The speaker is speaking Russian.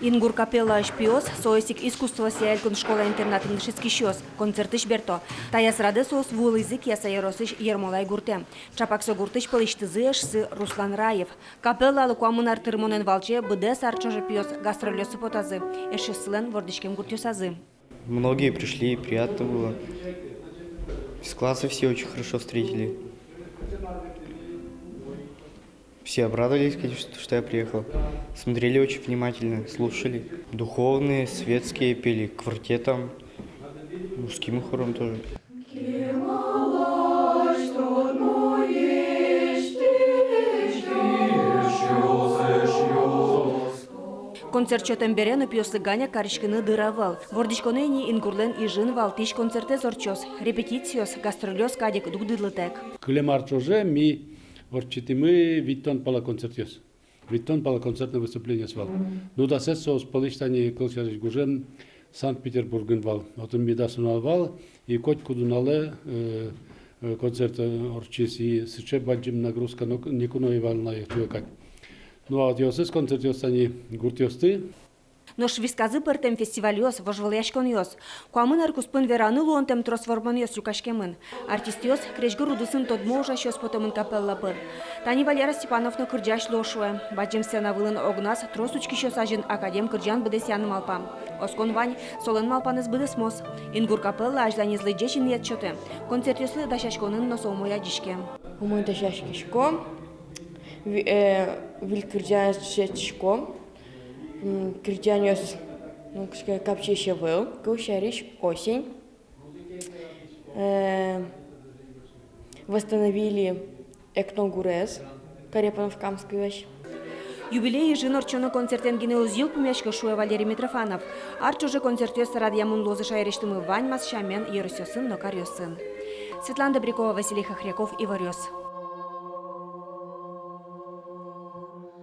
Ингур капелла шпиос, соесик искусство сиэлькун школа-интернат инглишеский щос, концертыш берто. Таяс рады соус вул язык яса еросыш Ермолай гурте. Чапаксо гуртыш полиштызы сы Руслан Раев. Капелла алыкуамынар тырмонен валче быде сарчоже пиос гастролёсы потазы. Эшеслен вордышкем гуртёсазы. Многие пришли, приятно было. Из класса все очень хорошо встретили. Все обрадовались, конечно, что я приехал. Смотрели очень внимательно, слушали. Духовные, светские пели, квартетом, мужским хором тоже. Концерт чотен берену пьесы Ганя Каришкины дыравал. Вордичконени ингурлен и жин вал тиш концерте зорчос. Репетициос, гастролёс кадик дугдыдлытек. Клемарчоже ми орчитимы виттон пала концертиос. Виттон пала концертное выступление свал. Ну да сессо с полиштани колчарич гужен Санкт-Петербурген вал. Вот он ми да сунал вал и коть кудунале концерт орчис и сыче баджим нагрузка никуной вал на их туекать. Ну а вот йосыз концертиос они гуртиосты. Но швисказы пыртем фестивалёс, вожваляшкон ёс. Куамын аркуспын вераны луонтем тросформан ёс юкашкемын. Артистиос крежгы рудысын тодможа щос потомын капелла пыр. Тани Валера Степановна кырджаш лошуэ. Баджим сцена вылын огнас тросучки щос ажын академ кырджан быдесяны малпам. Оскон вань солын малпаныз быдес мос. Ингур капелла аждани злыджечин нет чоте. Концерт ёслы дашашконын носомоя дишке. Умой дашашкишко. Вилькырджан шечко. Кирджанёс, ну, капчище был, кушариш осень. Восстановили Экногурез, Карепановкамскую вещь. Юбилей жин орчоно концертен генеозил пумяшка шуя Валерий Митрофанов. Арчуже концертёс радиамун лозы шайрештымы вань мас шамен еросёсын нокарёсын. Светлана Добрякова, Василий Хохряков, Иварёс.